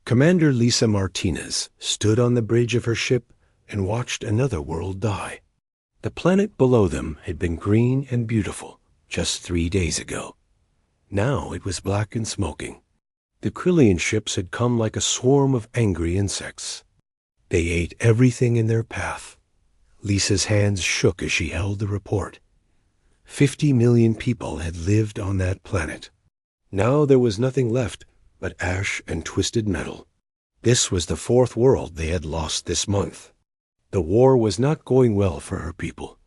Commander Lisa Martinez stood on the bridge of her ship and watched another world die. The planet below them had been green and beautiful just 3 days ago. Now it was black and smoking. The Krillian ships had come like a swarm of angry insects. They ate everything in their path. Lisa's hands shook as she held the report. 50 million people had lived on that planet. Now there was nothing left but ash and twisted metal. This was the 4th world they had lost this month. The war was not going well for her people.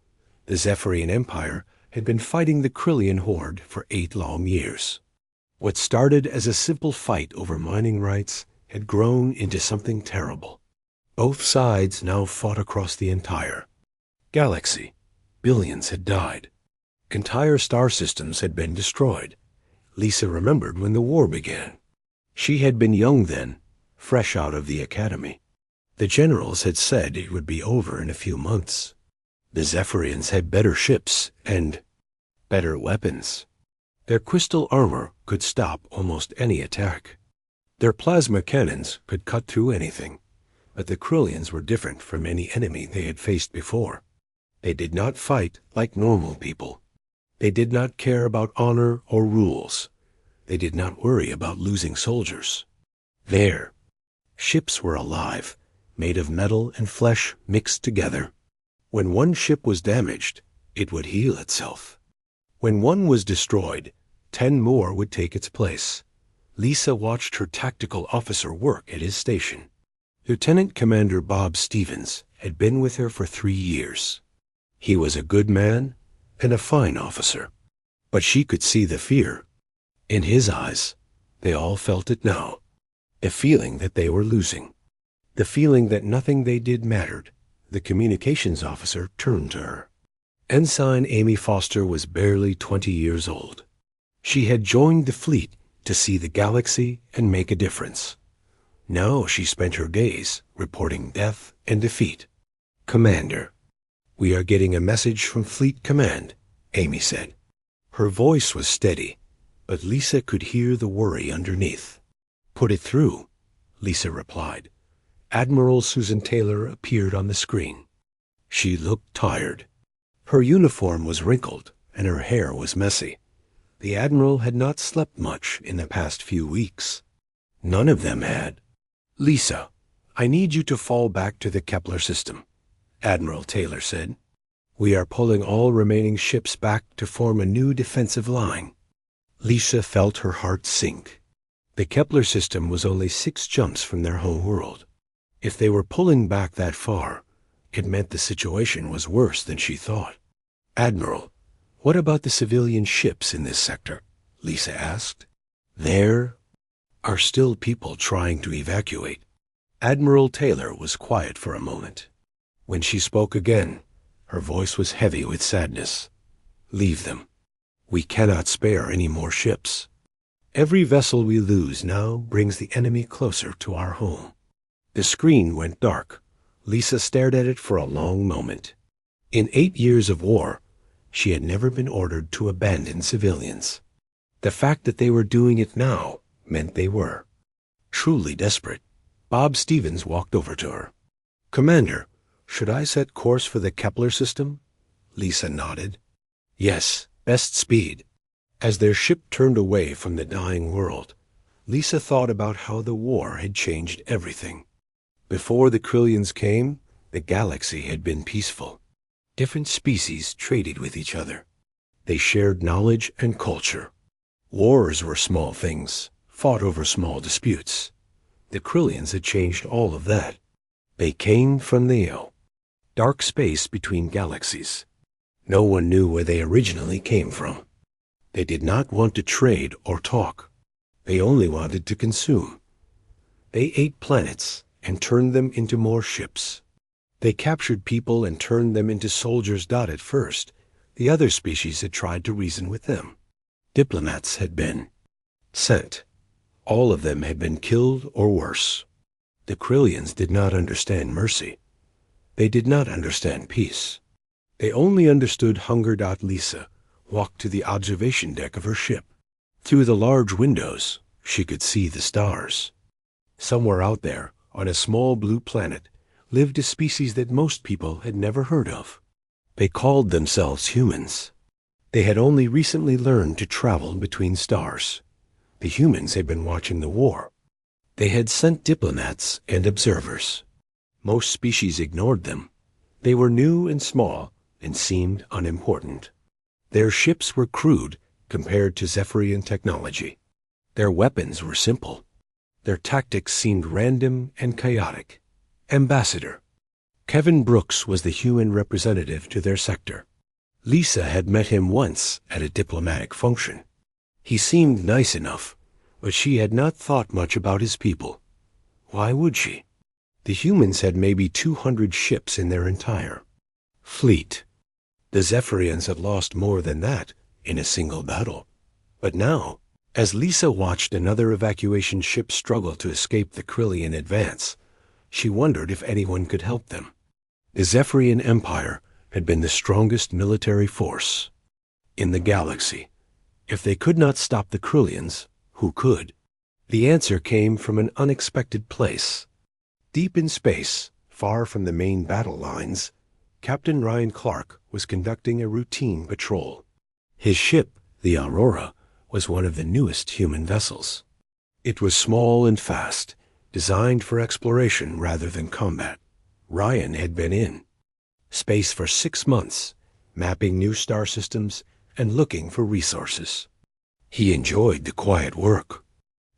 The Zephyrian Empire had been fighting the Krillian horde for 8 long years. What started as a simple fight over mining rights had grown into something terrible. Both sides now fought across the entire galaxy. Billions had died. Entire star systems had been destroyed. Lisa remembered when the war began. She had been young then, fresh out of the academy. The generals had said it would be over in a few months. The Zephyrians had better ships and better weapons. Their crystal armor could stop almost any attack. Their plasma cannons could cut through anything. But the Krillians were different from any enemy they had faced before. They did not fight like normal people. They did not care about honor or rules. They did not worry about losing soldiers. Their ships were alive, made of metal and flesh mixed together. When one ship was damaged, it would heal itself. When one was destroyed, 10 more would take its place. Lisa watched her tactical officer work at his station. Lieutenant Commander Bob Stevens had been with her for 3 years. He was a good man and a fine officer, but she could see the fear. In his eyes, they all felt it now. The feeling that they were losing. The feeling that nothing they did mattered. The communications officer turned to her. Ensign Amy Foster was barely 20 years old. She had joined the fleet to see the galaxy and make a difference. Now she spent her days reporting death and defeat. "Commander, we are getting a message from Fleet Command," Amy said. Her voice was steady, but Lisa could hear the worry underneath. "Put it through," Lisa replied. Admiral Susan Taylor appeared on the screen. She looked tired. Her uniform was wrinkled and her hair was messy. The Admiral had not slept much in the past few weeks. None of them had. "Lisa, I need you to fall back to the Kepler system," Admiral Taylor said. "We are pulling all remaining ships back to form a new defensive line." Lisa felt her heart sink. The Kepler system was only 6 jumps from their home world. If they were pulling back that far, it meant the situation was worse than she thought. "Admiral, what about the civilian ships in this sector?" Lisa asked. "There are still people trying to evacuate." Admiral Taylor was quiet for a moment. When she spoke again, her voice was heavy with sadness. "Leave them. We cannot spare any more ships. Every vessel we lose now brings the enemy closer to our home." The screen went dark. Lisa stared at it for a long moment. In 8 years of war, she had never been ordered to abandon civilians. The fact that they were doing it now meant they were. Truly desperate, Bob Stevens walked over to her. "Commander, should I set course for the Kepler system?" Lisa nodded. "Yes, best speed." As their ship turned away from the dying world, Lisa thought about how the war had changed everything. Before the Krillians came, the galaxy had been peaceful. Different species traded with each other. They shared knowledge and culture. Wars were small things, fought over small disputes. The Krillians had changed all of that. They came from the dark space between galaxies. No one knew where they originally came from. They did not want to trade or talk. They only wanted to consume. They ate planets and turned them into more ships. They captured people and turned them into soldiers. At first, the other species had tried to reason with them. Diplomats had been sent. All of them had been killed or worse. The Krillians did not understand mercy. They did not understand peace. They only understood hunger. Lisa walked to the observation deck of her ship. Through the large windows, she could see the stars. Somewhere out there, on a small blue planet, lived a species that most people had never heard of. They called themselves humans. They had only recently learned to travel between stars. The humans had been watching the war. They had sent diplomats and observers. Most species ignored them. They were new and small and seemed unimportant. Their ships were crude compared to Zephyrian technology. Their weapons were simple. Their tactics seemed random and chaotic. Ambassador Kevin Brooks was the human representative to their sector. Lisa had met him once at a diplomatic function. He seemed nice enough, but she had not thought much about his people. Why would she? The humans had maybe 200 ships in their entire fleet. The Zephyrians had lost more than that in a single battle. But now, as Lisa watched another evacuation ship struggle to escape the Krillian advance, she wondered if anyone could help them. The Zephyrian Empire had been the strongest military force in the galaxy. If they could not stop the Krillians, who could? The answer came from an unexpected place. Deep in space, far from the main battle lines, Captain Ryan Clark was conducting a routine patrol. His ship, the Aurora, was one of the newest human vessels. It was small and fast, designed for exploration rather than combat. Ryan had been in space for 6 months, mapping new star systems and looking for resources. He enjoyed the quiet work.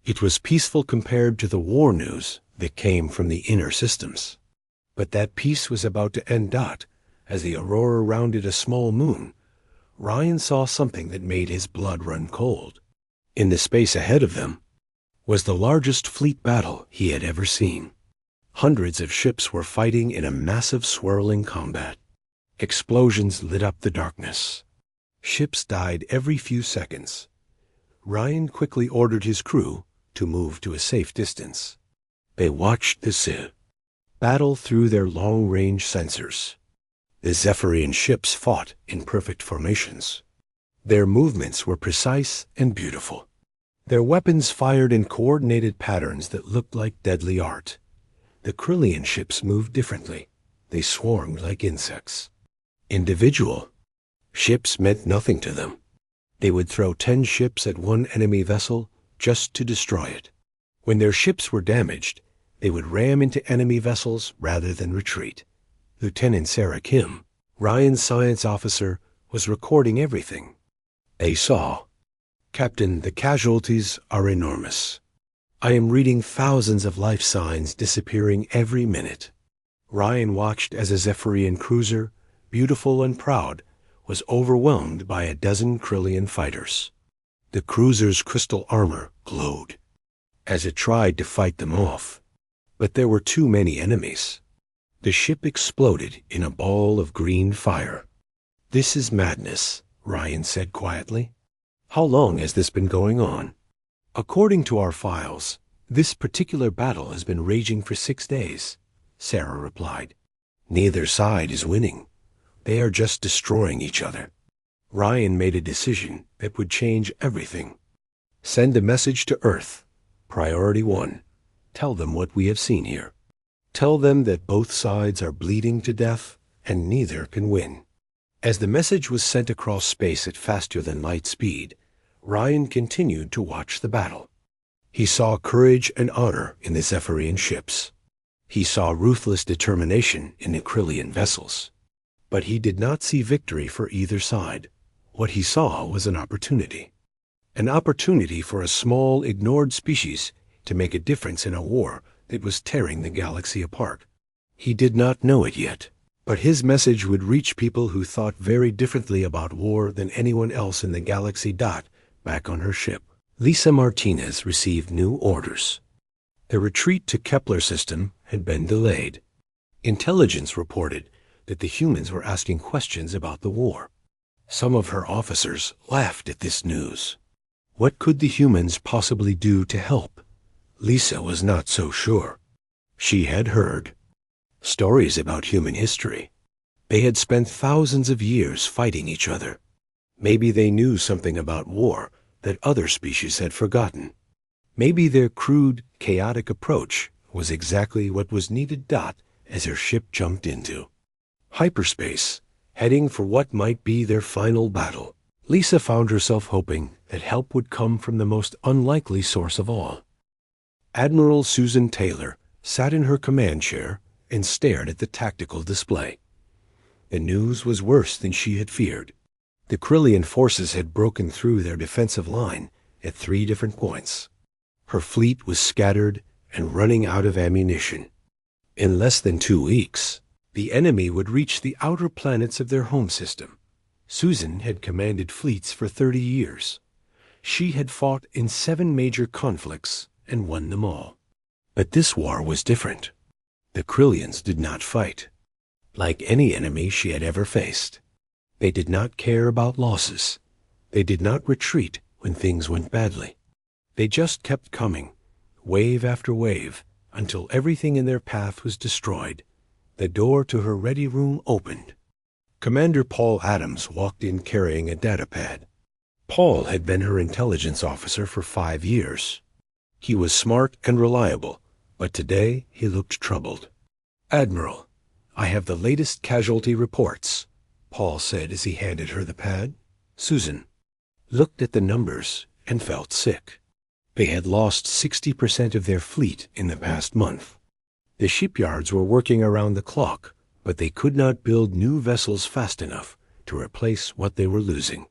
It was peaceful compared to the war news that came from the inner systems. But that peace was about to end. As the Aurora rounded a small moon, Ryan saw something that made his blood run cold. In the space ahead of them was the largest fleet battle he had ever seen. Hundreds of ships were fighting in a massive swirling combat. Explosions lit up the darkness. Ships died every few seconds. Ryan quickly ordered his crew to move to a safe distance. They watched the battle through their long-range sensors. The Zephyrian ships fought in perfect formations. Their movements were precise and beautiful. Their weapons fired in coordinated patterns that looked like deadly art. The Krillian ships moved differently. They swarmed like insects. Individual ships meant nothing to them. They would throw 10 ships at one enemy vessel just to destroy it. When their ships were damaged, they would ram into enemy vessels rather than retreat. Lieutenant Sarah Kim, Ryan's science officer, was recording everything. They saw, "Captain, the casualties are enormous. I am reading thousands of life signs disappearing every minute." Ryan watched as a Zephyrian cruiser, beautiful and proud, was overwhelmed by a dozen Krillian fighters. The cruiser's crystal armor glowed as it tried to fight them off. But there were too many enemies. The ship exploded in a ball of green fire. "This is madness," Ryan said quietly. "How long has this been going on?" "According to our files, this particular battle has been raging for 6 days," Sarah replied. "Neither side is winning. They are just destroying each other." Ryan made a decision that would change everything. "Send a message to Earth. Priority 1. Tell them what we have seen here. Tell them that both sides are bleeding to death and neither can win." As the message was sent across space at faster than light speed, Ryan continued to watch the battle. He saw courage and honor in the Zephyrian ships. He saw ruthless determination in the Krillian vessels. But he did not see victory for either side. What he saw was an opportunity. An opportunity for a small, ignored species to make a difference in a war that was tearing the galaxy apart. He did not know it yet, but his message would reach people who thought very differently about war than anyone else in the galaxy. Back on her ship, Lisa Martinez received new orders. The retreat to Kepler system had been delayed. Intelligence reported that the humans were asking questions about the war. Some of her officers laughed at this news. What could the humans possibly do to help? Lisa was not so sure. She had heard stories about human history. They had spent thousands of years fighting each other. Maybe they knew something about war that other species had forgotten. Maybe their crude, chaotic approach was exactly what was needed. As her ship jumped into hyperspace, heading for what might be their final battle, Lisa found herself hoping that help would come from the most unlikely source of all. Admiral Susan Taylor sat in her command chair and stared at the tactical display. The news was worse than she had feared. The Krillian forces had broken through their defensive line at 3 different points. Her fleet was scattered and running out of ammunition. In less than 2 weeks, the enemy would reach the outer planets of their home system. Susan had commanded fleets for 30 years. She had fought in 7 major conflicts and won them all. But this war was different. The Krillians did not fight. Like any enemy she had ever faced, they did not care about losses. They did not retreat when things went badly. They just kept coming, wave after wave, until everything in their path was destroyed. The door to her ready room opened. Commander Paul Adams walked in carrying a datapad. Paul had been her intelligence officer for 5 years. He was smart and reliable, but today he looked troubled. "Admiral, I have the latest casualty reports," Paul said as he handed her the pad. Susan looked at the numbers and felt sick. They had lost 60% of their fleet in the past month. The shipyards were working around the clock, but they could not build new vessels fast enough to replace what they were losing.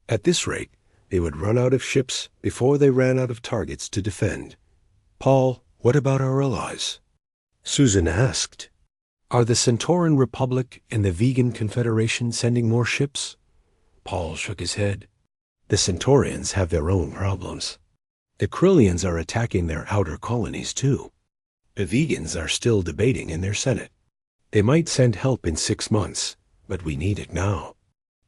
At this rate, they would run out of ships before they ran out of targets to defend. "Paul, what about our allies?" Susan asked. "Are the Centauran Republic and the Vegan Confederation sending more ships?" Paul shook his head. "The Centaurians have their own problems. The Krillians are attacking their outer colonies too. The Vegans are still debating in their Senate. They might send help in 6 months, but we need it now."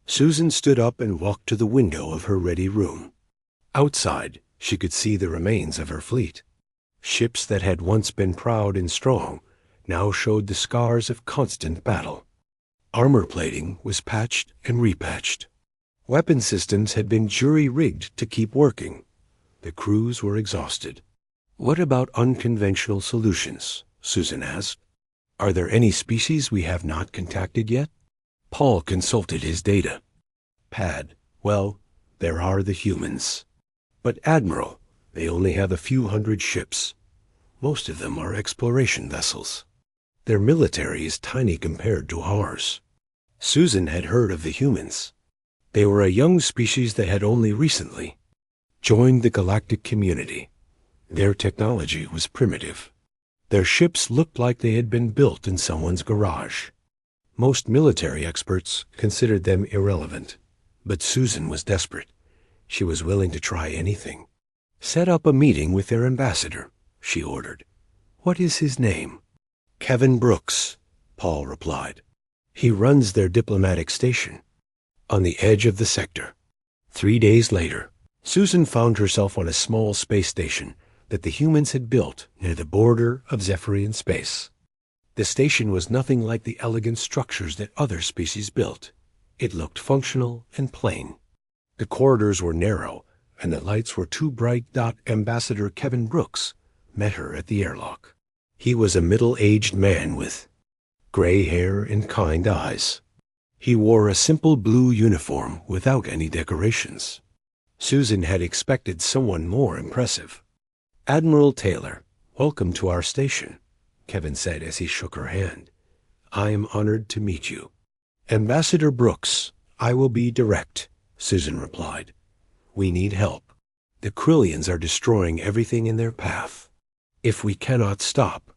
Susan stood up and walked to the window of her ready room. Outside, she could see the remains of her fleet. Ships that had once been proud and strong now showed the scars of constant battle. Armor plating was patched and repatched. Weapon systems had been jury-rigged to keep working. The crews were exhausted. "What about unconventional solutions?" Susan asked. "Are there any species we have not contacted yet?" Paul consulted his data. "Pad, well, there are the humans. But Admiral, they only have a few hundred ships. Most of them are exploration vessels. Their military is tiny compared to ours." Susan had heard of the humans. They were a young species that had only recently joined the galactic community. Their technology was primitive. Their ships looked like they had been built in someone's garage. Most military experts considered them irrelevant, but Susan was desperate. She was willing to try anything. "Set up a meeting with their ambassador," she ordered. "What is his name?" "Kevin Brooks," Paul replied. "He runs their diplomatic station on the edge of the sector." 3 days later, Susan found herself on a small space station that the humans had built near the border of Zephyrian space. The station was nothing like the elegant structures that other species built. It looked functional and plain. The corridors were narrow, and the lights were too bright. Ambassador Kevin Brooks met her at the airlock. He was a middle-aged man with gray hair and kind eyes. He wore a simple blue uniform without any decorations. Susan had expected someone more impressive. "Admiral Taylor, welcome to our station," Kevin said as he shook her hand. "I am honored to meet you." "Ambassador Brooks, I will be direct," Susan replied. "We need help. The Krillians are destroying everything in their path. If we cannot stop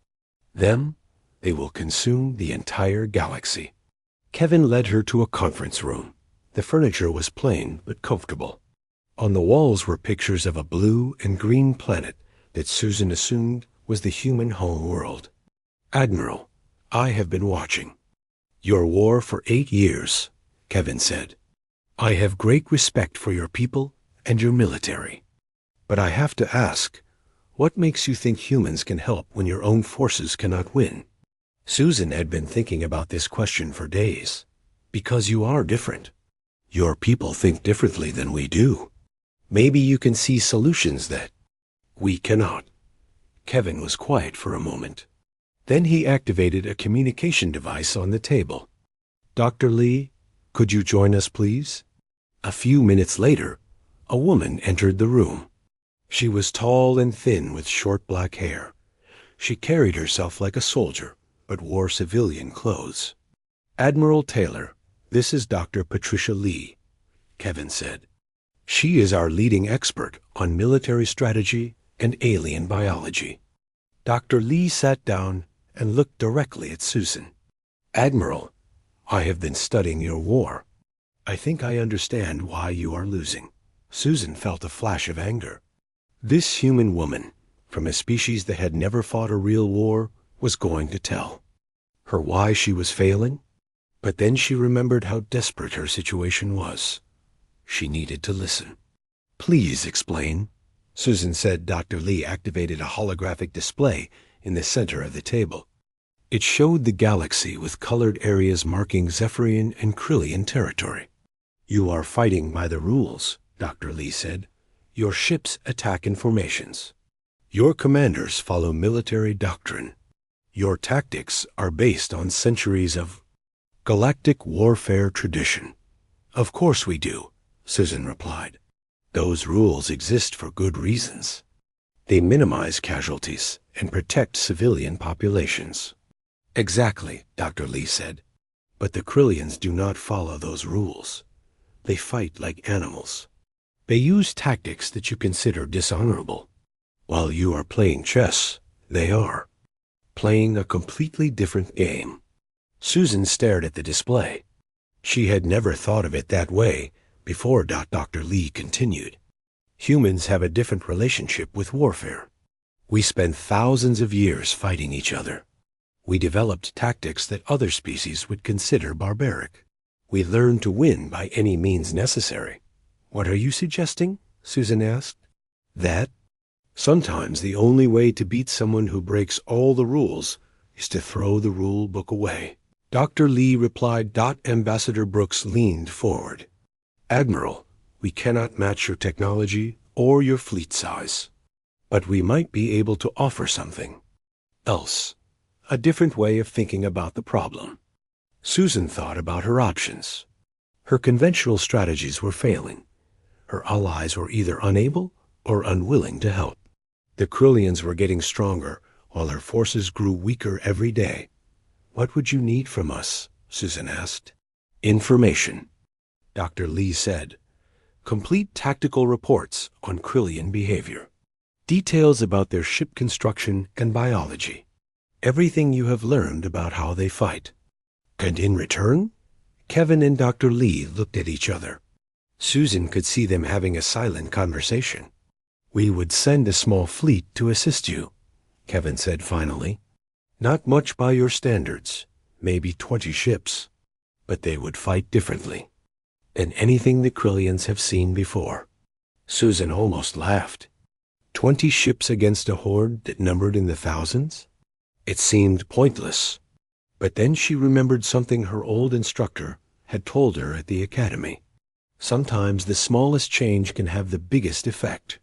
them, they will consume the entire galaxy." Kevin led her to a conference room. The furniture was plain but comfortable. On the walls were pictures of a blue and green planet that Susan assumed was the human home world. "Admiral, I have been watching your war for 8 years," Kevin said. "I have great respect for your people and your military. But I have to ask, what makes you think humans can help when your own forces cannot win?" Susan had been thinking about this question for days. "Because you are different. Your people think differently than we do. Maybe you can see solutions that We cannot. Kevin was quiet for a moment. Then he activated a communication device on the table. Dr. Lee, could you join us, please? A few minutes later, a woman entered the room. She was tall and thin with short black hair. She carried herself like a soldier, but wore civilian clothes. Admiral Taylor, this is Dr. Patricia Lee, Kevin said. She is our leading expert on military strategy and alien biology. Dr. Lee sat down and looked directly at Susan. Admiral, I have been studying your war. I think I understand why you are losing. Susan felt a flash of anger. This human woman, from a species that had never fought a real war, was going to tell her why she was failing. But then she remembered how desperate her situation was. She needed to listen. Please explain, Susan said. Dr. Lee activated a holographic display in the center of the table. It showed the galaxy with colored areas marking Zephyrian and Krillian territory. You are fighting by the rules, Dr. Lee said. Your ships attack in formations. Your commanders follow military doctrine. Your tactics are based on centuries of galactic warfare tradition. Of course we do, Susan replied. Those rules exist for good reasons. They minimize casualties and protect civilian populations. Exactly, Dr. Lee said. But the Krillians do not follow those rules. They fight like animals. They use tactics that you consider dishonorable. While you are playing chess, they are playing a completely different game. Susan stared at the display. She had never thought of it that way before. Dr. Lee continued. Humans have a different relationship with warfare. We spend thousands of years fighting each other. We developed tactics that other species would consider barbaric. We learn to win by any means necessary. What are you suggesting? Susan asked. That sometimes the only way to beat someone who breaks all the rules is to throw the rule book away. Dr. Lee replied. Ambassador Brooks leaned forward. Admiral, we cannot match your technology or your fleet size, but we might be able to offer something else, a different way of thinking about the problem. Susan thought about her options. Her conventional strategies were failing. Her allies were either unable or unwilling to help. The Krillians were getting stronger while her forces grew weaker every day. What would you need from us? Susan asked. Information, Dr. Lee said. Complete tactical reports on Krillian behavior. Details about their ship construction and biology. Everything you have learned about how they fight. And in return? Kevin and Dr. Lee looked at each other. Susan could see them having a silent conversation. We would send a small fleet to assist you, Kevin said finally. Not much by your standards, maybe 20 ships, but they would fight differently than anything the Krillians have seen before. Susan almost laughed. 20 ships against a horde that numbered in the thousands? It seemed pointless. But then she remembered something her old instructor had told her at the academy. Sometimes the smallest change can have the biggest effect.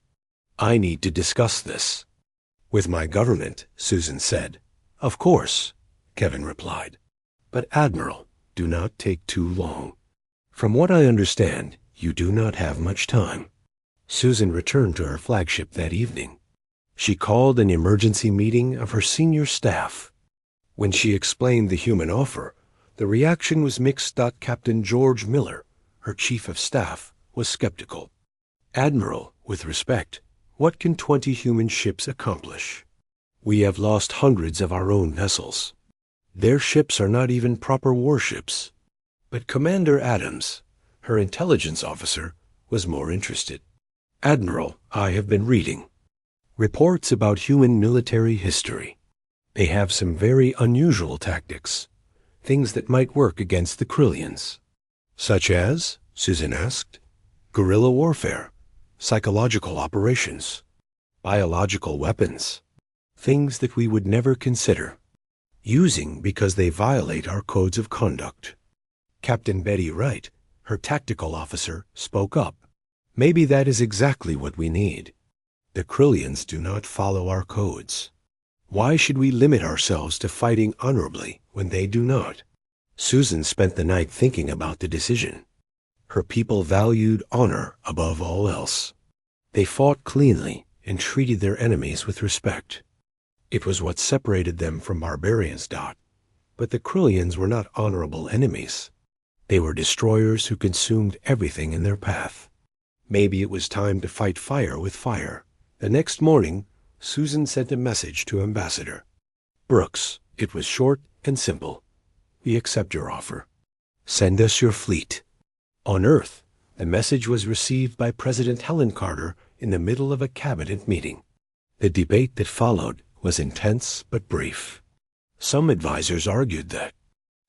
I need to discuss this with my government, Susan said. Of course, Kevin replied. But Admiral, do not take too long. From what I understand, you do not have much time. Susan returned to her flagship that evening. She called an emergency meeting of her senior staff. When she explained the human offer, the reaction was mixed. Captain George Miller, her chief of staff, was skeptical. Admiral, with respect, what can 20 human ships accomplish? We have lost hundreds of our own vessels. Their ships are not even proper warships. But Commander Adams, her intelligence officer, was more interested. Admiral, I have been reading reports about human military history. They have some very unusual tactics, things that might work against the Krillians. Such as? Susan asked. Guerrilla warfare, psychological operations, biological weapons, things that we would never consider using because they violate our codes of conduct. Captain Betty Wright, her tactical officer, spoke up. Maybe that is exactly what we need. The Krillians do not follow our codes. Why should we limit ourselves to fighting honorably when they do not? Susan spent the night thinking about the decision. Her people valued honor above all else. They fought cleanly and treated their enemies with respect. It was what separated them from barbarians. But the Krillians were not honorable enemies. They were destroyers who consumed everything in their path. Maybe it was time to fight fire with fire. The next morning, Susan sent a message to Ambassador Brooks. It was short and simple. We accept your offer. Send us your fleet. On Earth, the message was received by President Helen Carter in the middle of a cabinet meeting. The debate that followed was intense but brief. Some advisors argued that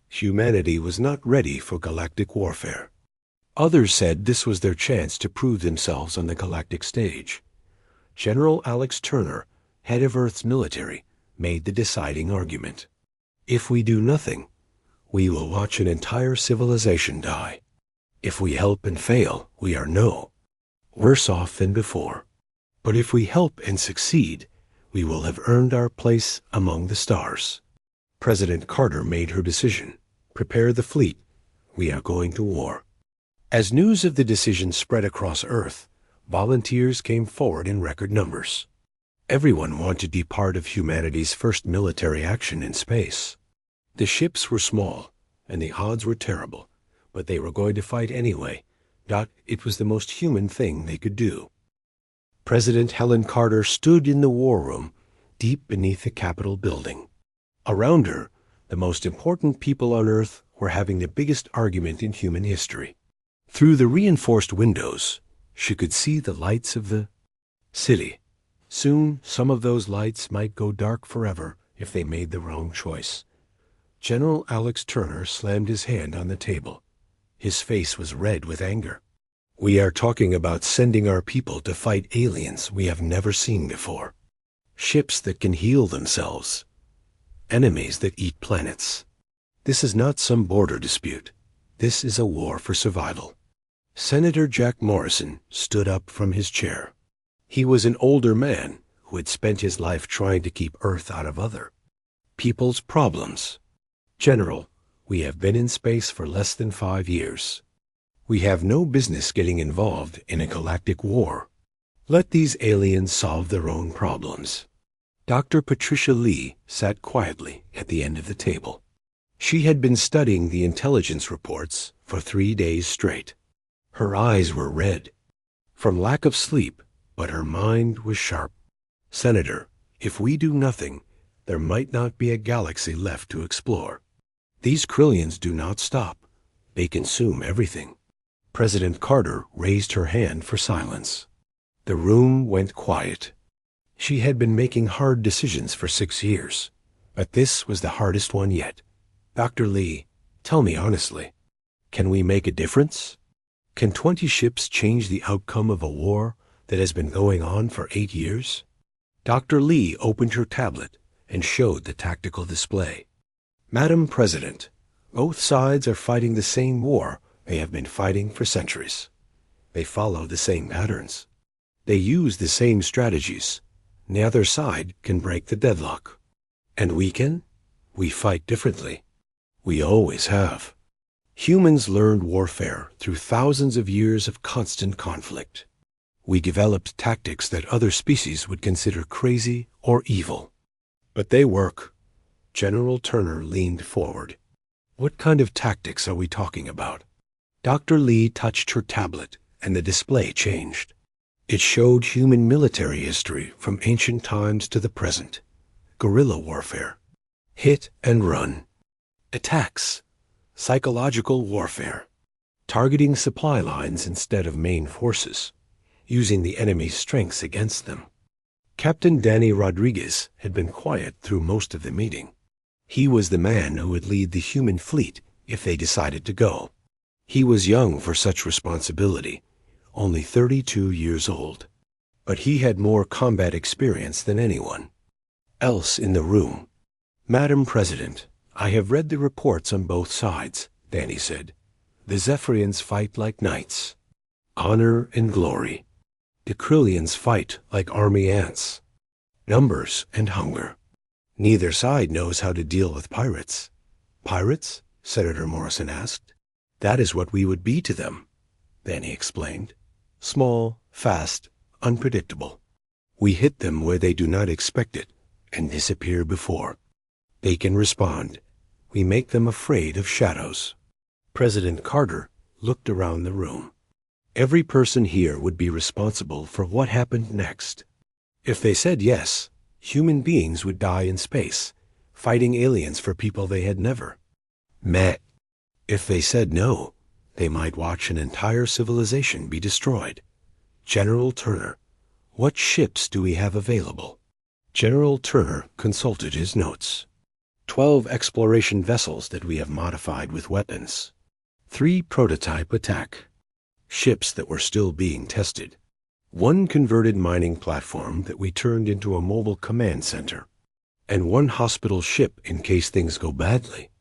humanity was not ready for galactic warfare. Others said this was their chance to prove themselves on the galactic stage. General Alex Turner, head of Earth's military, made the deciding argument. If we do nothing, we will watch an entire civilization die. If we help and fail, we are worse off than before. But if we help and succeed, we will have earned our place among the stars. President Carter made her decision. Prepare the fleet. We are going to war. As news of the decision spread across Earth, volunteers came forward in record numbers. Everyone wanted to be part of humanity's first military action in space. The ships were small, and the odds were terrible, but they were going to fight anyway. It was the most human thing they could do. President Helen Carter stood in the war room, deep beneath the Capitol building. Around her, the most important people on Earth were having the biggest argument in human history. Through the reinforced windows, she could see the lights of the city. Soon, some of those lights might go dark forever if they made the wrong choice. General Alex Turner slammed his hand on the table. His face was red with anger. We are talking about sending our people to fight aliens we have never seen before. Ships that can heal themselves. Enemies that eat planets. This is not some border dispute. This is a war for survival. Senator Jack Morrison stood up from his chair. He was an older man who had spent his life trying to keep Earth out of other people's problems. General, we have been in space for less than 5 years. We have no business getting involved in a galactic war. Let these aliens solve their own problems. Dr. Patricia Lee sat quietly at the end of the table. She had been studying the intelligence reports for 3 days straight. Her eyes were red from lack of sleep, but her mind was sharp. Senator, if we do nothing, there might not be a galaxy left to explore. These Krillians do not stop. They consume everything. President Carter raised her hand for silence. The room went quiet. She had been making hard decisions for 6 years, but this was the hardest one yet. Dr. Lee, tell me honestly, can we make a difference? Can 20 ships change the outcome of a war that has been going on for 8 years? Dr. Lee opened her tablet and showed the tactical display. Madam President, both sides are fighting the same war they have been fighting for centuries. They follow the same patterns. They use the same strategies. Neither side can break the deadlock. And we can? We fight differently. We always have. Humans learned warfare through thousands of years of constant conflict. We developed tactics that other species would consider crazy or evil. But they work. General Turner leaned forward. What kind of tactics are we talking about? Dr. Lee touched her tablet, and the display changed. It showed human military history from ancient times to the present. Guerrilla warfare. Hit and run. Attacks. Psychological warfare. Targeting supply lines instead of main forces. Using the enemy's strengths against them. Captain Danny Rodriguez had been quiet through most of the meeting. He was the man who would lead the human fleet if they decided to go. He was young for such responsibility, only 32 years old. But he had more combat experience than anyone else in the room. Madam President, I have read the reports on both sides, Danny said. The Zephyrians fight like knights. Honor and glory. The Krillians fight like army ants. Numbers and hunger. Neither side knows how to deal with pirates. Pirates? Senator Morrison asked. That is what we would be to them, Danny explained. Small, fast, unpredictable. We hit them where they do not expect it and disappear before. They can respond. We make them afraid of shadows. President Carter looked around the room. Every person here would be responsible for what happened next. If they said yes, human beings would die in space, fighting aliens for people they had never met. If they said no, they might watch an entire civilization be destroyed. General Turner, what ships do we have available? General Turner consulted his notes. 12 exploration vessels that we have modified with weapons. 3 prototype attack ships that were still being tested. 1 converted mining platform that we turned into a mobile command center. And 1 hospital ship in case things go badly.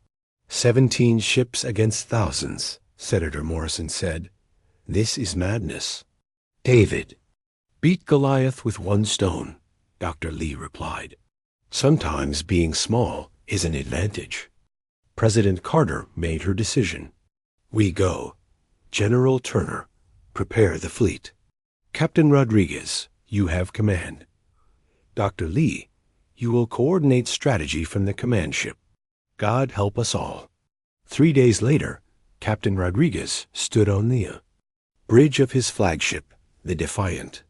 17 ships against thousands, Senator Morrison said. This is madness. David, beat Goliath with 1 stone, Dr. Lee replied. Sometimes being small is an advantage. President Carter made her decision. We go. General Turner, prepare the fleet. Captain Rodriguez, you have command. Dr. Lee, you will coordinate strategy from the command ship. God help us all. 3 days later, Captain Rodriguez stood on the bridge of his flagship, the Defiant.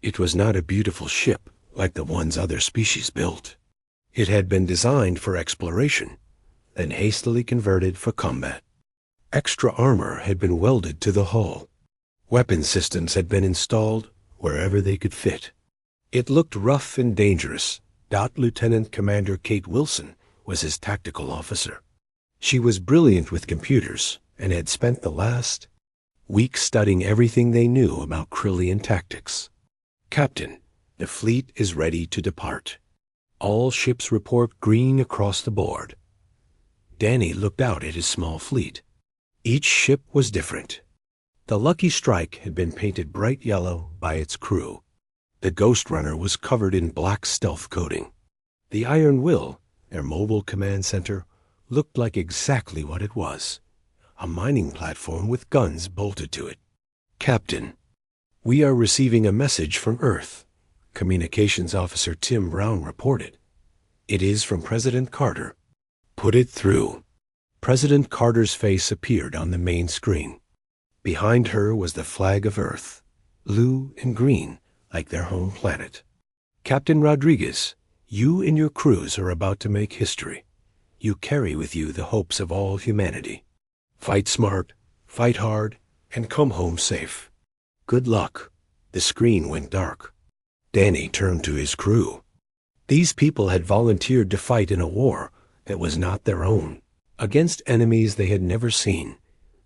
It was not a beautiful ship like the ones other species built. It had been designed for exploration, then hastily converted for combat. Extra armor had been welded to the hull. Weapon systems had been installed wherever they could fit. It looked rough and dangerous. Lieutenant Commander Kate Wilson was his tactical officer. She was brilliant with computers and had spent the last week studying everything they knew about Krillian tactics. Captain, the fleet is ready to depart. All ships report green across the board. Danny looked out at his small fleet. Each ship was different. The Lucky Strike had been painted bright yellow by its crew. The Ghost Runner was covered in black stealth coating. The Iron Will, their mobile command center, looked like exactly what it was, a mining platform with guns bolted to it. Captain, we are receiving a message from Earth, Communications Officer Tim Brown reported. It is from President Carter. Put it through. President Carter's face appeared on the main screen. Behind her was the flag of Earth, blue and green like their home planet. Captain Rodriguez, you and your crews are about to make history. You carry with you the hopes of all humanity. Fight smart, fight hard, and come home safe. Good luck. The screen went dark. Danny turned to his crew. These people had volunteered to fight in a war that was not their own, against enemies they had never seen,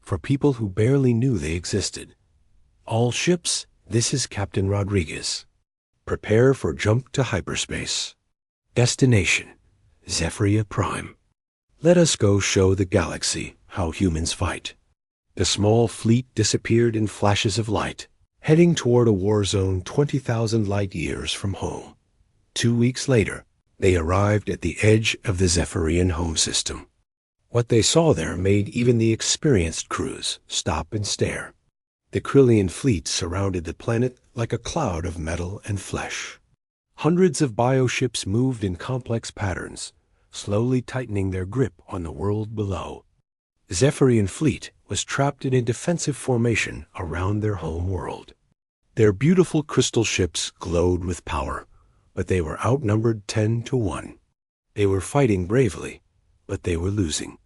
for people who barely knew they existed. All ships, this is Captain Rodriguez. Prepare for jump to hyperspace. Destination, Zephyria Prime. Let us go show the galaxy how humans fight. The small fleet disappeared in flashes of light, heading toward a war zone 20,000 light years from home. 2 weeks later, they arrived at the edge of the Zephyrian home system. What they saw there made even the experienced crews stop and stare. The Krillian fleet surrounded the planet like a cloud of metal and flesh. Hundreds of bioships moved in complex patterns, slowly tightening their grip on the world below. The Zephyrian fleet was trapped in a defensive formation around their home world. Their beautiful crystal ships glowed with power, but they were outnumbered 10-1. They were fighting bravely, but they were losing.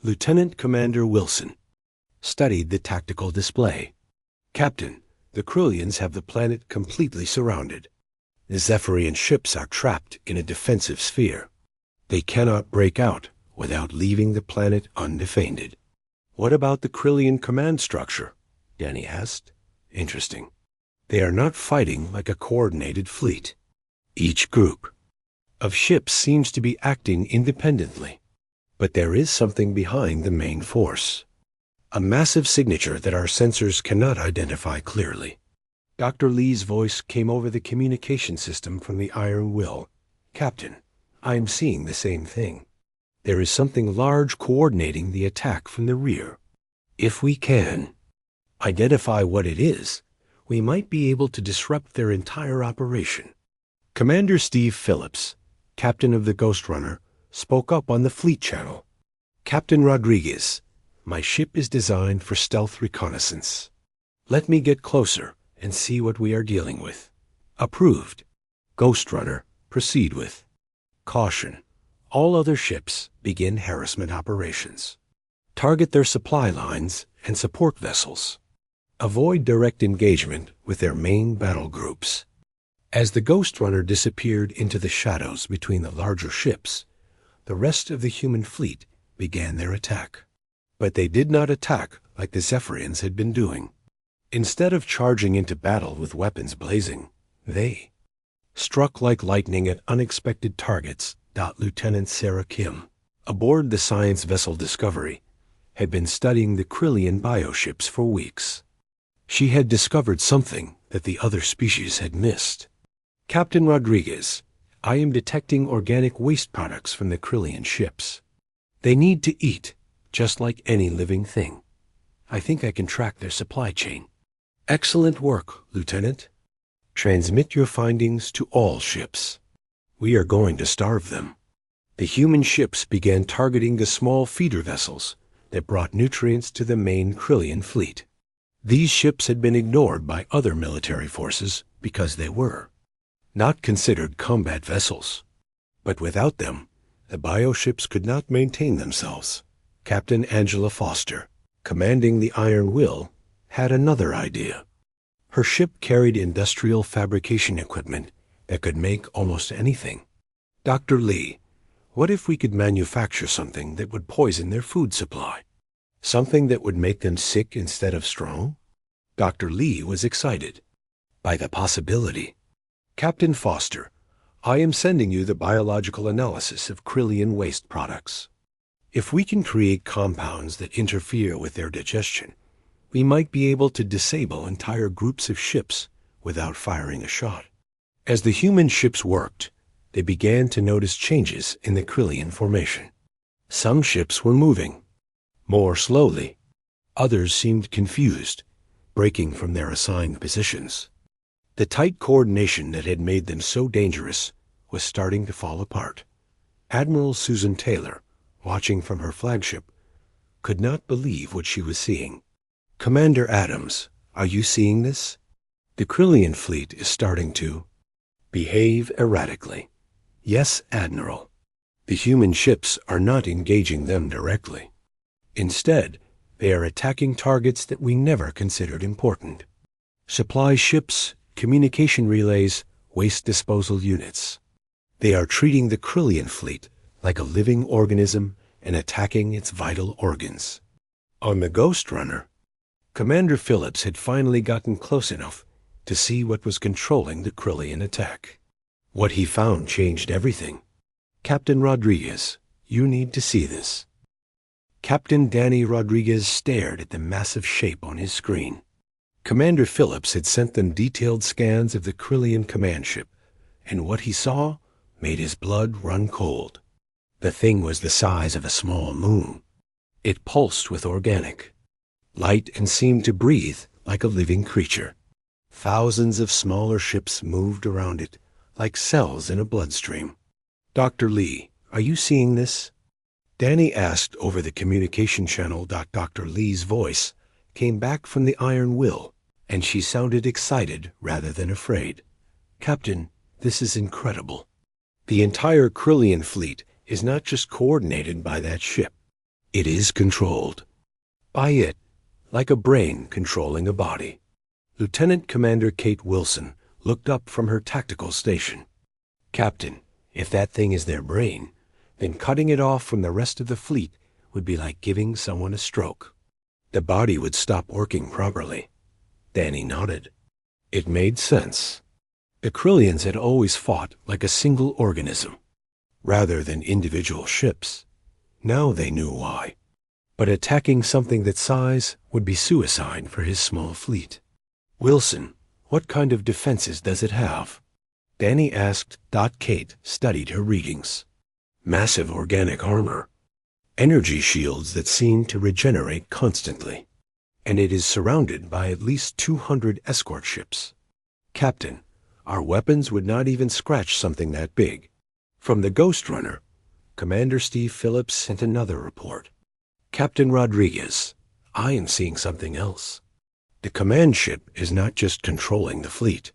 Lieutenant Commander Wilson studied the tactical display. Captain, the Krillians have the planet completely surrounded. The Zephyrian ships are trapped in a defensive sphere. They cannot break out without leaving the planet undefended. What about the Krillian command structure? Danny asked. Interesting. They are not fighting like a coordinated fleet. Each group of ships seems to be acting independently. But there is something behind the main force. A massive signature that our sensors cannot identify clearly. Dr. Lee's voice came over the communication system from the Iron Will. Captain, I am seeing the same thing. There is something large coordinating the attack from the rear. If we can identify what it is, we might be able to disrupt their entire operation. Commander Steve Phillips, captain of the Ghost Runner, spoke up on the fleet channel. Captain Rodriguez, my ship is designed for stealth reconnaissance. Let me get closer and see what we are dealing with. Approved. Ghost Runner, proceed with caution. All other ships begin harassment operations. Target their supply lines and support vessels. Avoid direct engagement with their main battle groups. As the Ghost Runner disappeared into the shadows between the larger ships, the rest of the human fleet began their attack. But they did not attack like the Zephyrians had been doing. Instead of charging into battle with weapons blazing, they struck like lightning at unexpected targets. Lieutenant Sarah Kim, aboard the science vessel Discovery, had been studying the Krillian bioships for weeks. She had discovered something that the other species had missed. Captain Rodriguez, I am detecting organic waste products from the Krillian ships. They need to eat, just like any living thing. I think I can track their supply chain. Excellent work, Lieutenant. Transmit your findings to all ships. We are going to starve them. The human ships began targeting the small feeder vessels that brought nutrients to the main Krillian fleet. These ships had been ignored by other military forces because they were not considered combat vessels. But without them, the bioships could not maintain themselves. Captain Angela Foster, commanding the Iron Will, had another idea. Her ship carried industrial fabrication equipment that could make almost anything. Dr. Lee, what if we could manufacture something that would poison their food supply? Something that would make them sick instead of strong? Dr. Lee was excited by the possibility. Captain Foster, I am sending you the biological analysis of Krillian waste products. If we can create compounds that interfere with their digestion, we might be able to disable entire groups of ships without firing a shot. As the human ships worked, they began to notice changes in the Krillian formation. Some ships were moving more slowly. Others seemed confused, breaking from their assigned positions. The tight coordination that had made them so dangerous was starting to fall apart. Admiral Susan Taylor, watching from her flagship, could not believe what she was seeing. Commander Adams, are you seeing this? The Krillian fleet is starting to behave erratically. Yes, Admiral. The human ships are not engaging them directly. Instead, they are attacking targets that we never considered important. Supply ships, communication relays, waste disposal units. They are treating the Krillian fleet like a living organism and attacking its vital organs. On the Ghost Runner, Commander Phillips had finally gotten close enough to see what was controlling the Krillian attack. What he found changed everything. Captain Rodriguez, you need to see this. Captain Danny Rodriguez stared at the massive shape on his screen. Commander Phillips had sent them detailed scans of the Krillian command ship, and what he saw made his blood run cold. The thing was the size of a small moon. It pulsed with organic light and seemed to breathe like a living creature. Thousands of smaller ships moved around it, like cells in a bloodstream. Dr. Lee, are you seeing this? Danny asked over the communication channel. Dr. Lee's voice came back from the Iron Will, and she sounded excited rather than afraid. Captain, this is incredible. The entire Krillian fleet is not just coordinated by that ship. It is controlled by it, like a brain controlling a body. Lieutenant Commander Kate Wilson looked up from her tactical station. Captain, if that thing is their brain, then cutting it off from the rest of the fleet would be like giving someone a stroke. The body would stop working properly. Danny nodded. It made sense. The Krillians had always fought like a single organism, rather than individual ships. Now they knew why. But attacking something that size would be suicide for his small fleet. Wilson, What kind of defenses does it have? Danny asked. Kate studied her readings. Massive organic armor. Energy shields that seem to regenerate constantly. And it is surrounded by at least 200 escort ships. Captain, our weapons would not even scratch something that big. From the Ghost Runner, Commander Steve Phillips sent another report. Captain Rodriguez, I am seeing something else. The command ship is not just controlling the fleet.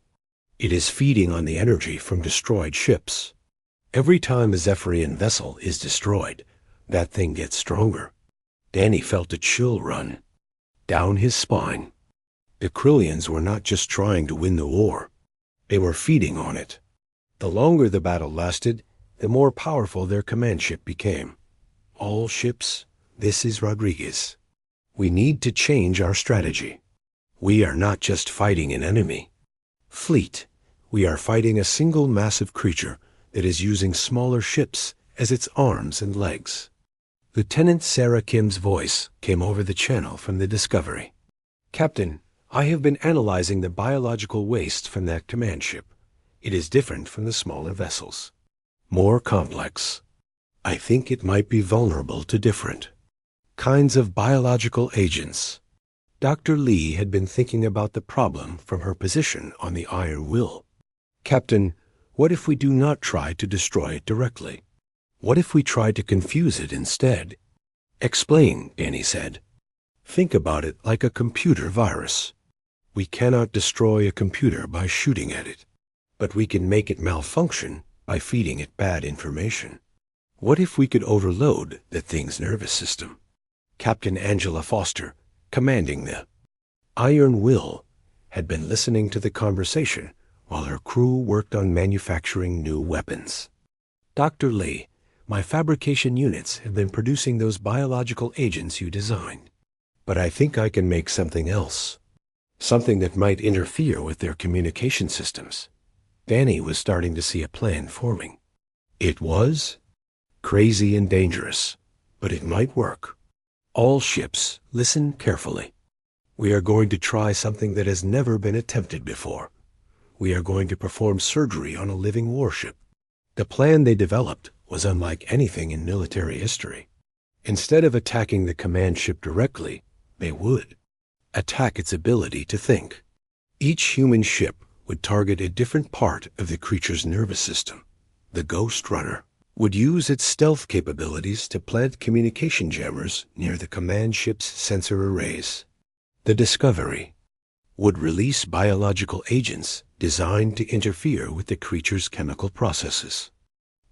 It is feeding on the energy from destroyed ships. Every time a Zephyrian vessel is destroyed, that thing gets stronger. Danny felt a chill run down his spine. The Krillians were not just trying to win the war. They were feeding on it. The longer the battle lasted, the more powerful their command ship became. All ships, this is Rodriguez. We need to change our strategy. We are not just fighting an enemy. Fleet, we are fighting a single massive creature that is using smaller ships as its arms and legs. Lieutenant Sarah Kim's voice came over the channel from the Discovery. Captain, I have been analyzing the biological waste from that command ship. It is different from the smaller vessels. More complex. I think it might be vulnerable to different kinds of biological agents. Dr. Lee had been thinking about the problem from her position on the Iron Will. Captain, what if we do not try to destroy it directly? What if we try to confuse it instead? Explain, Danny said. Think about it like a computer virus. We cannot destroy a computer by shooting at it, but we can make it malfunction by feeding it bad information. What if we could overload the thing's nervous system? Captain Angela Foster, commanding the Iron Will, had been listening to the conversation while her crew worked on manufacturing new weapons. Dr. Lee, my fabrication units have been producing those biological agents you designed. But I think I can make something else. Something that might interfere with their communication systems. Danny was starting to see a plan forming. It was crazy and dangerous, but it might work. All ships, listen carefully. We are going to try something that has never been attempted before. We are going to perform surgery on a living warship. The plan they developed was unlike anything in military history. Instead of attacking the command ship directly, they would attack its ability to think. Each human ship would target a different part of the creature's nervous system. The Ghost Runner would use its stealth capabilities to plant communication jammers near the command ship's sensor arrays. The Discovery would release biological agents designed to interfere with the creature's chemical processes.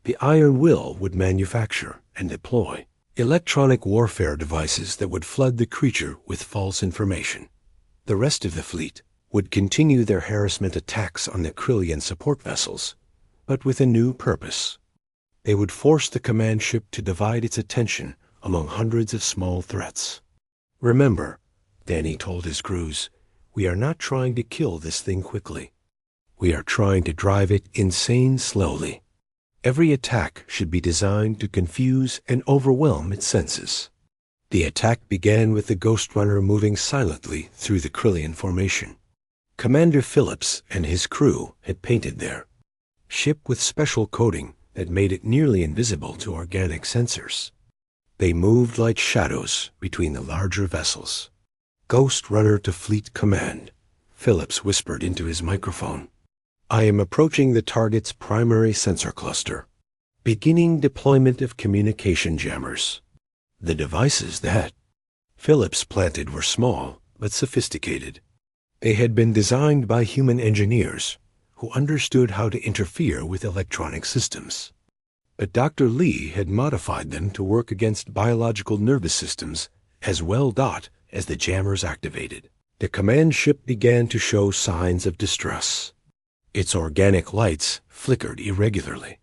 The Iron Will would manufacture and deploy electronic warfare devices that would flood the creature with false information. The rest of the fleet would continue their harassment attacks on the Krillian support vessels, but with a new purpose. They would force the command ship to divide its attention among hundreds of small threats. Remember, Danny told his crews, we are not trying to kill this thing quickly. We are trying to drive it insane slowly. Every attack should be designed to confuse and overwhelm its senses. The attack began with the Ghost Runner moving silently through the Krillian formation. Commander Phillips and his crew had painted their ship with special coating that made it nearly invisible to organic sensors. They moved like shadows between the larger vessels. Ghost Runner to Fleet Command, Phillips whispered into his microphone. I am approaching the target's primary sensor cluster. Beginning deployment of communication jammers. The devices that Phillips planted were small but sophisticated. They had been designed by human engineers who understood how to interfere with electronic systems. But Dr. Lee had modified them to work against biological nervous systems as well as the jammers activated. The command ship began to show signs of distress. Its organic lights flickered irregularly.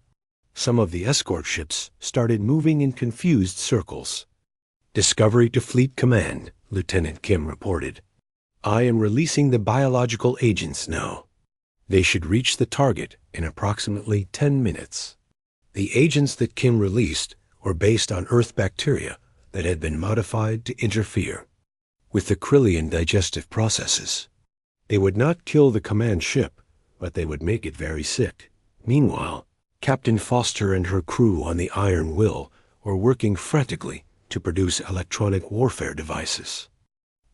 Some of the escort ships started moving in confused circles. Discovery to Fleet Command, Lieutenant Kim reported. I am releasing the biological agents now. They should reach the target in approximately 10 minutes. The agents that Kim released were based on Earth bacteria that had been modified to interfere with the Krillian digestive processes. They would not kill the command ship, but they would make it very sick. Meanwhile, Captain Foster and her crew on the Iron Will were working frantically to produce electronic warfare devices.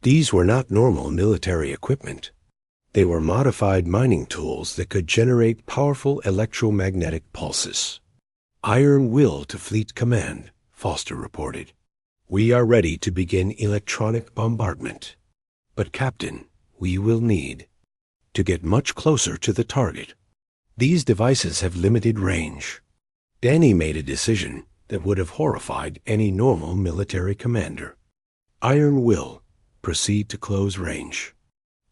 These were not normal military equipment. They were modified mining tools that could generate powerful electromagnetic pulses. Iron Will to Fleet Command, Foster reported. We are ready to begin electronic bombardment. But Captain, we will need to get much closer to the target. These devices have limited range. Danny made a decision that would have horrified any normal military commander. Iron Will, proceed to close range.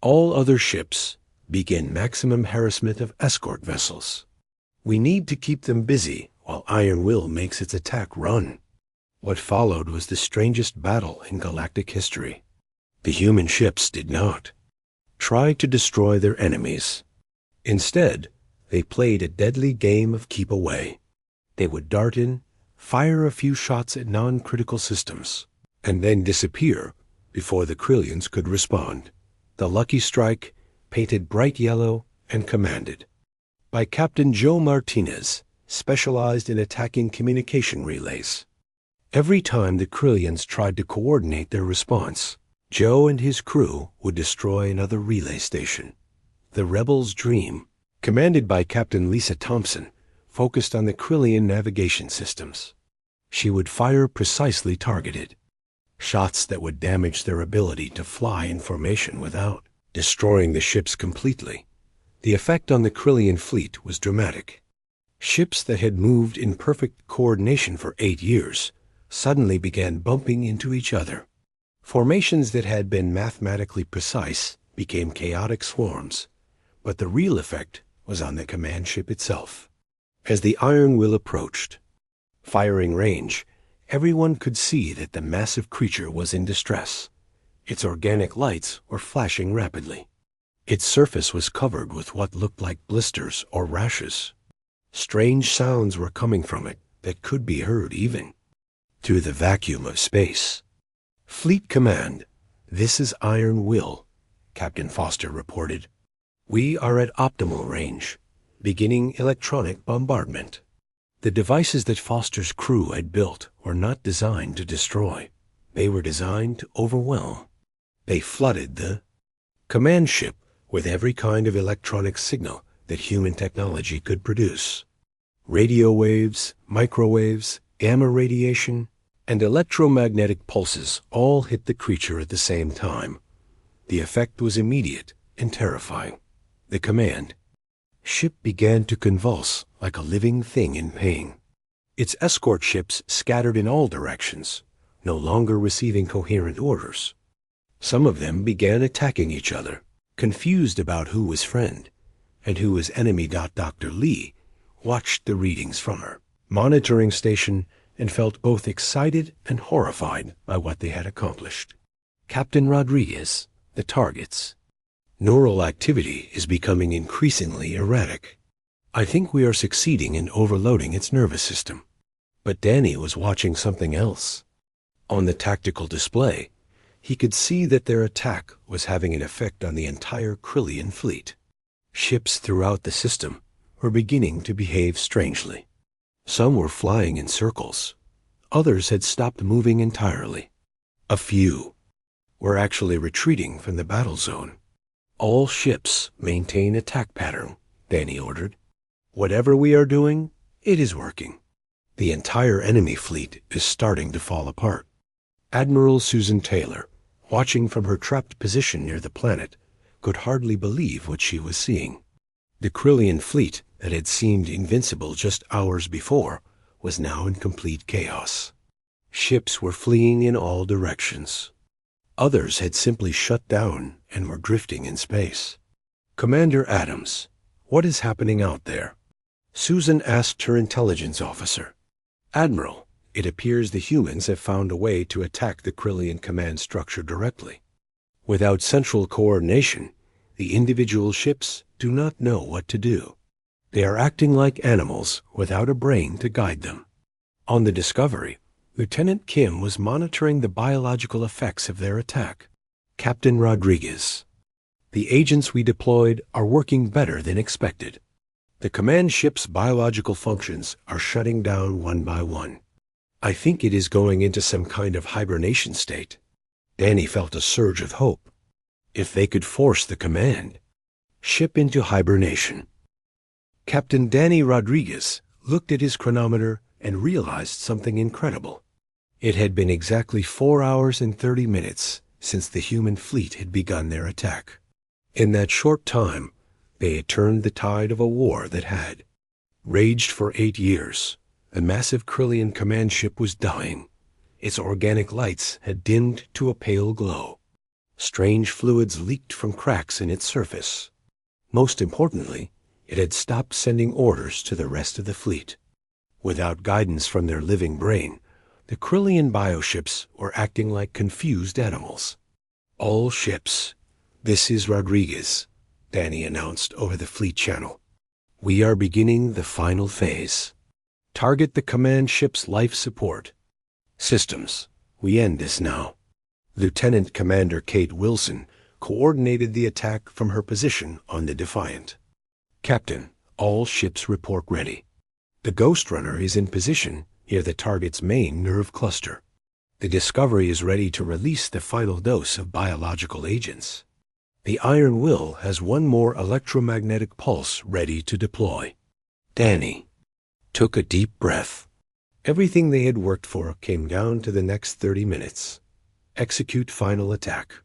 All other ships, begin maximum harassment of escort vessels. We need to keep them busy while Iron Will makes its attack run. What followed was the strangest battle in galactic history. The human ships did not try to destroy their enemies. Instead, they played a deadly game of keep away. They would dart in, fire a few shots at non-critical systems, and then disappear before the Krillians could respond. The Lucky Strike, painted bright yellow and commanded by Captain Joe Martinez, specialized in attacking communication relays. Every time the Krillians tried to coordinate their response, Joe and his crew would destroy another relay station. The Rebels' Dream, commanded by Captain Lisa Thompson, focused on the Krillian navigation systems. She would fire precisely targeted shots that would damage their ability to fly in formation without destroying the ships completely. The effect on the Krillian fleet was dramatic. Ships that had moved in perfect coordination for 8 years suddenly began bumping into each other. Formations that had been mathematically precise became chaotic swarms, but the real effect was on the command ship itself. As the Iron Will approached, firing range, everyone could see that the massive creature was in distress. Its organic lights were flashing rapidly. Its surface was covered with what looked like blisters or rashes. Strange sounds were coming from it that could be heard even through the vacuum of space. Fleet Command, this is Iron Will, Captain Foster reported. We are at optimal range, beginning electronic bombardment. The devices that Foster's crew had built were not designed to destroy. They were designed to overwhelm. They flooded the command ship with every kind of electronic signal that human technology could produce. Radio waves, microwaves, gamma radiation, and electromagnetic pulses all hit the creature at the same time. The effect was immediate and terrifying. The command ship began to convulse like a living thing in pain. Its escort ships scattered in all directions, no longer receiving coherent orders. Some of them began attacking each other, confused about who was friend and who was enemy. Dr. Lee watched the readings from her monitoring station and felt both excited and horrified by what they had accomplished. Captain Rodriguez, the targets. Neural activity is becoming increasingly erratic. I think we are succeeding in overloading its nervous system. But Danny was watching something else. On the tactical display, he could see that their attack was having an effect on the entire Krillian fleet. Ships throughout the system were beginning to behave strangely. Some were flying in circles. Others had stopped moving entirely. A few were actually retreating from the battle zone. All ships maintain attack pattern, Danny ordered. Whatever we are doing, it is working. The entire enemy fleet is starting to fall apart. Admiral Susan Taylor, watching from her trapped position near the planet, could hardly believe what she was seeing. The Krillian fleet that had seemed invincible just hours before was now in complete chaos. Ships were fleeing in all directions. Others had simply shut down and were drifting in space. Commander Adams, what is happening out there? Susan asked her intelligence officer. Admiral, it appears the humans have found a way to attack the Krillian command structure directly. Without central coordination, the individual ships do not know what to do. They are acting like animals without a brain to guide them. On the Discovery, Lieutenant Kim was monitoring the biological effects of their attack. Captain Rodriguez, The agents we deployed are working better than expected. The command ship's biological functions are shutting down one by one. I think it is going into some kind of hibernation state. Danny felt a surge of hope. If they could force the command ship into hibernation. Captain Danny Rodriguez looked at his chronometer and realized something incredible. It had been exactly 4 hours and 30 minutes since the human fleet had begun their attack. In that short time, they had turned the tide of a war that had raged for 8 years. A massive Krillian command ship was dying. Its organic lights had dimmed to a pale glow. Strange fluids leaked from cracks in its surface. Most importantly, it had stopped sending orders to the rest of the fleet. Without guidance from their living brain, the Krillian bioships were acting like confused animals. All ships, this is Rodriguez, Danny announced over the fleet channel. We are beginning the final phase. Target the command ship's life support systems. We end this now. Lieutenant Commander Kate Wilson coordinated the attack from her position on the Defiant. Captain, all ships report ready. The Ghost Runner is in position near the target's main nerve cluster. The Discovery is ready to release the final dose of biological agents. The Iron Will has one more electromagnetic pulse ready to deploy. Danny took a deep breath. Everything they had worked for came down to the next 30 minutes. Execute final attack.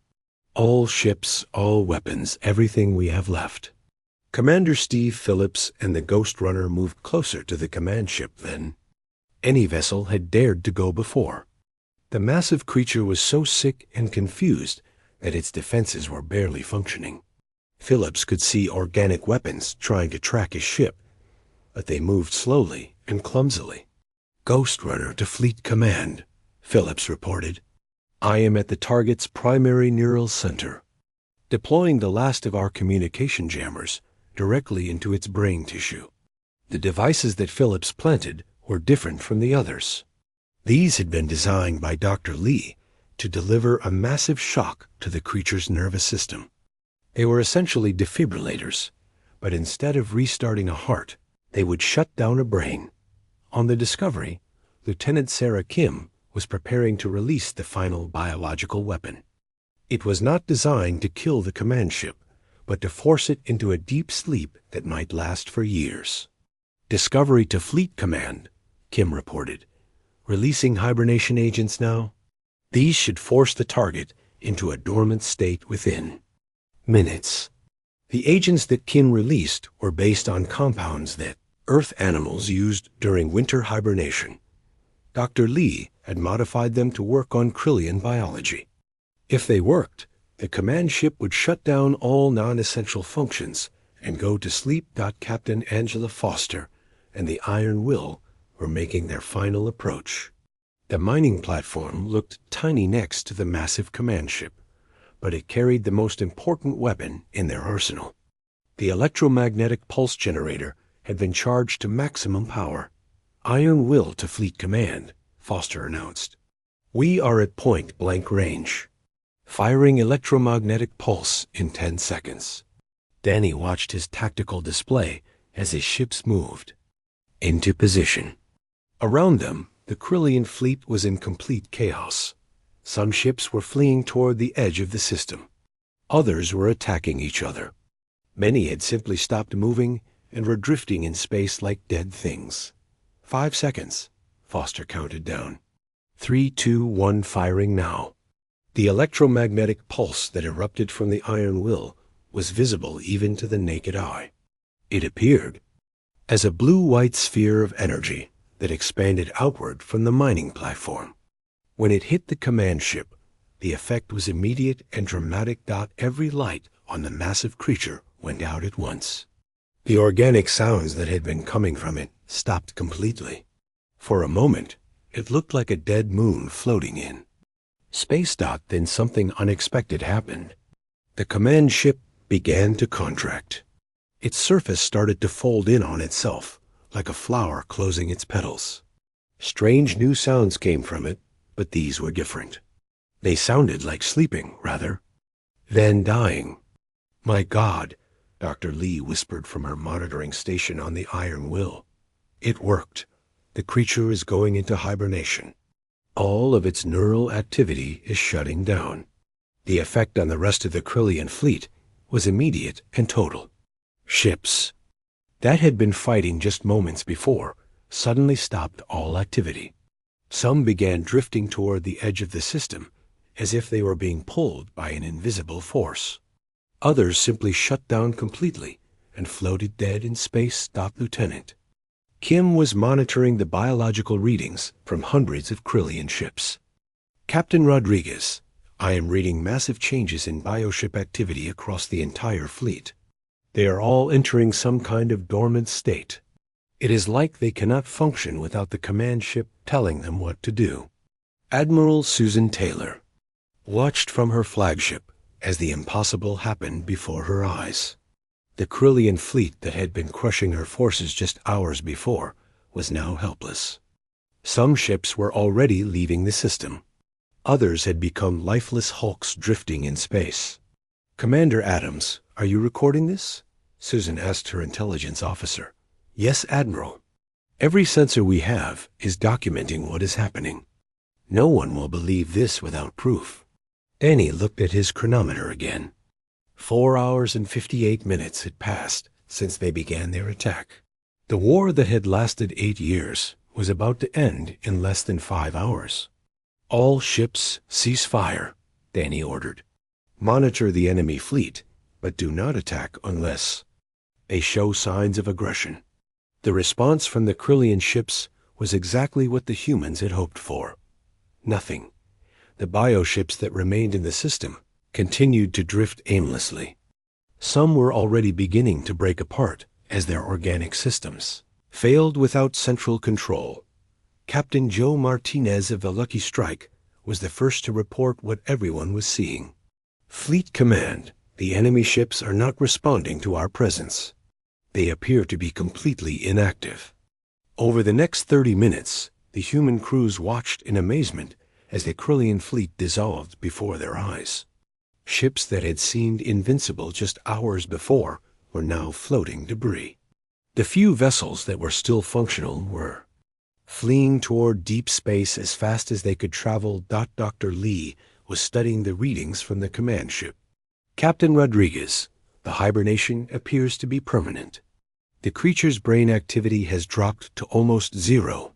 All ships, all weapons, everything we have left. Commander Steve Phillips and the Ghost Runner moved closer to the command ship than any vessel had dared to go before. The massive creature was so sick and confused that its defenses were barely functioning. Phillips could see organic weapons trying to track his ship, but they moved slowly and clumsily. Ghost Runner to Fleet Command, Phillips reported. I am at the target's primary neural center, deploying the last of our communication jammers directly into its brain tissue. The devices that Phillips planted were different from the others. These had been designed by Dr. Lee to deliver a massive shock to the creature's nervous system. They were essentially defibrillators, but instead of restarting a heart, they would shut down a brain. On the Discovery, Lieutenant Sarah Kim was preparing to release the final biological weapon. It was not designed to kill the command ship, but to force it into a deep sleep that might last for years. Discovery to Fleet Command, Kim reported. Releasing hibernation agents now? These should force the target into a dormant state within minutes. The agents that Kim released were based on compounds that Earth animals used during winter hibernation. Dr. Lee had modified them to work on Krillian biology. If they worked, the command ship would shut down all non-essential functions and go to sleep. Captain Angela Foster and the Iron Will were making their final approach. The mining platform looked tiny next to the massive command ship, but it carried the most important weapon in their arsenal. The electromagnetic pulse generator had been charged to maximum power. Iron Will to Fleet Command, Foster announced. We are at point-blank range. Firing electromagnetic pulse in 10 seconds. Danny watched his tactical display as his ships moved into position. Around them, the Krillian fleet was in complete chaos. Some ships were fleeing toward the edge of the system. Others were attacking each other. Many had simply stopped moving and were drifting in space like dead things. 5 seconds, Foster counted down. 3, 2, 1, firing now. The electromagnetic pulse that erupted from the Iron Will was visible even to the naked eye. It appeared as a blue-white sphere of energy that expanded outward from the mining platform. When it hit the command ship, the effect was immediate and dramatic. Every light on the massive creature went out at once. The organic sounds that had been coming from it stopped completely. For a moment, it looked like a dead moon floating in space. Then something unexpected happened. The command ship began to contract. Its surface started to fold in on itself, like a flower closing its petals. Strange new sounds came from it, but these were different. They sounded like sleeping, rather, than dying. My God, Dr. Lee whispered from her monitoring station on the Iron Will. It worked. The creature is going into hibernation. All of its neural activity is shutting down. The effect on the rest of the Krillian fleet was immediate and total. Ships that had been fighting just moments before suddenly stopped all activity. Some began drifting toward the edge of the system as if they were being pulled by an invisible force. Others simply shut down completely and floated dead in space. Lieutenant Kim was monitoring the biological readings from hundreds of Krillian ships. Captain Rodriguez, I am reading massive changes in bioship activity across the entire fleet. They are all entering some kind of dormant state. It is like they cannot function without the command ship telling them what to do. Admiral Susan Taylor watched from her flagship as the impossible happened before her eyes. The Krillian fleet that had been crushing her forces just hours before was now helpless. Some ships were already leaving the system. Others had become lifeless hulks drifting in space. Commander Adams, are you recording this? Susan asked her intelligence officer. Yes, Admiral. Every sensor we have is documenting what is happening. No one will believe this without proof. Danny looked at his chronometer again. 4 hours and 58 minutes had passed since they began their attack. The war that had lasted 8 years was about to end in less than 5 hours. All ships cease fire, Danny ordered. Monitor the enemy fleet, but do not attack unless they show signs of aggression. The response from the Krillian ships was exactly what the humans had hoped for. Nothing. The bioships that remained in the system continued to drift aimlessly. Some were already beginning to break apart as their organic systems failed without central control. Captain Joe Martinez of the Lucky Strike was the first to report what everyone was seeing. Fleet Command, the enemy ships are not responding to our presence. They appear to be completely inactive. Over the next 30 minutes, the human crews watched in amazement as the Krillian fleet dissolved before their eyes. Ships that had seemed invincible just hours before were now floating debris. The few vessels that were still functional were fleeing toward deep space as fast as they could travel. Dr. Lee was studying the readings from the command ship. Captain Rodriguez, the hibernation appears to be permanent. The creature's brain activity has dropped to almost zero.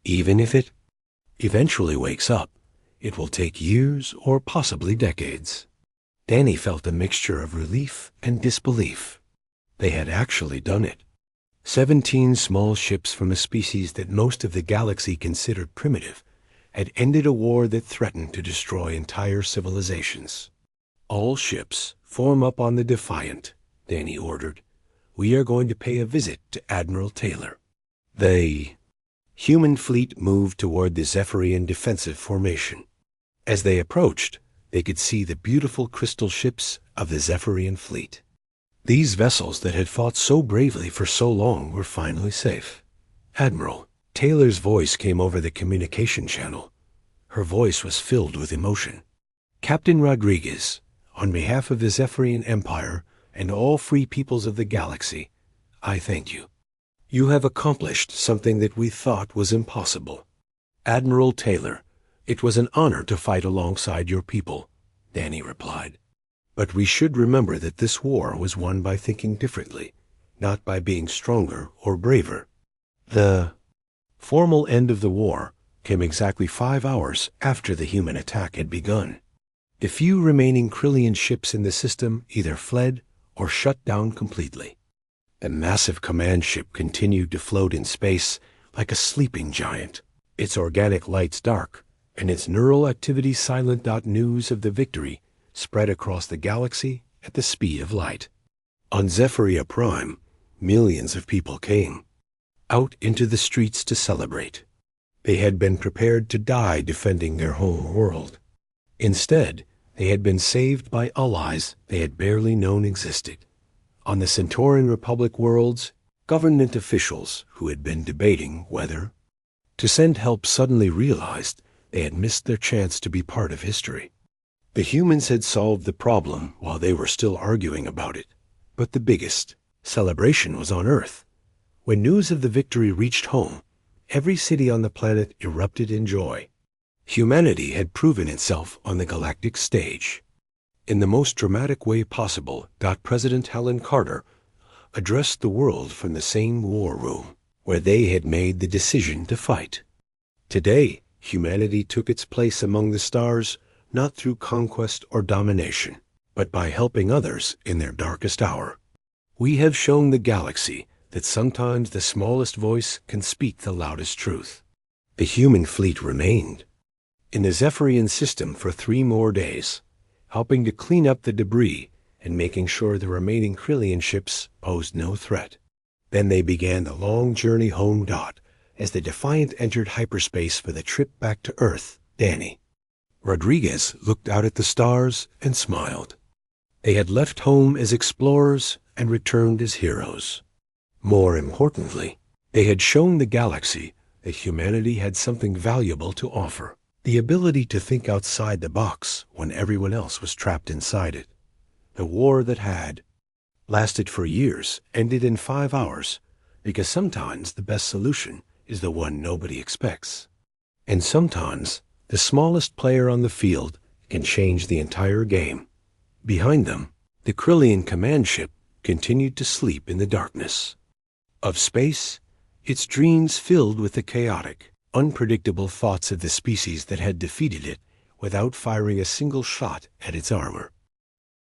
Even if it eventually wakes up, it will take years or possibly decades. Danny felt a mixture of relief and disbelief. They had actually done it. 17 small ships from a species that most of the galaxy considered primitive had ended a war that threatened to destroy entire civilizations. All ships form up on the Defiant, Danny ordered. We are going to pay a visit to Admiral Taylor. The human fleet moved toward the Zephyrian defensive formation. As they approached, they could see the beautiful crystal ships of the Zephyrian fleet. These vessels that had fought so bravely for so long were finally safe. Admiral, Taylor's voice came over the communication channel. Her voice was filled with emotion. Captain Rodriguez, on behalf of the Zephyrian Empire and all free peoples of the galaxy, I thank you. You have accomplished something that we thought was impossible. Admiral Taylor, it was an honor to fight alongside your people, Danny replied. But we should remember that this war was won by thinking differently, not by being stronger or braver. The formal end of the war came exactly 5 hours after the human attack had begun. The few remaining Krillian ships in the system either fled or shut down completely. The massive command ship continued to float in space like a sleeping giant, its organic lights dark and its neural activity silent. News of the victory spread across the galaxy at the speed of light. On Zephyria Prime, millions of people came out into the streets to celebrate. They had been prepared to die defending their home world. Instead, they had been saved by allies they had barely known existed. On the Centaurian Republic worlds, government officials who had been debating whether to send help suddenly realized they had missed their chance to be part of history. The humans had solved the problem while they were still arguing about it. But the biggest celebration was on Earth. When news of the victory reached home, every city on the planet erupted in joy. Humanity had proven itself on the galactic stage. In the most dramatic way possible, President Helen Carter addressed the world from the same war room where they had made the decision to fight. Today, humanity took its place among the stars not through conquest or domination, but by helping others in their darkest hour. We have shown the galaxy that sometimes the smallest voice can speak the loudest truth. The human fleet remained in the Zephyrian system for 3 more days, helping to clean up the debris and making sure the remaining Krillian ships posed no threat. Then they began the long journey home. As the Defiant entered hyperspace for the trip back to Earth, Danny Rodriguez looked out at the stars and smiled. They had left home as explorers and returned as heroes. More importantly, they had shown the galaxy that humanity had something valuable to offer. The ability to think outside the box when everyone else was trapped inside it. The war that had lasted for years ended in 5 hours, because sometimes the best solution is the one nobody expects. And sometimes the smallest player on the field can change the entire game. Behind them, the Krillian command ship continued to sleep in the darkness of space, its dreams filled with the chaotic, unpredictable thoughts of the species that had defeated it without firing a single shot at its armor.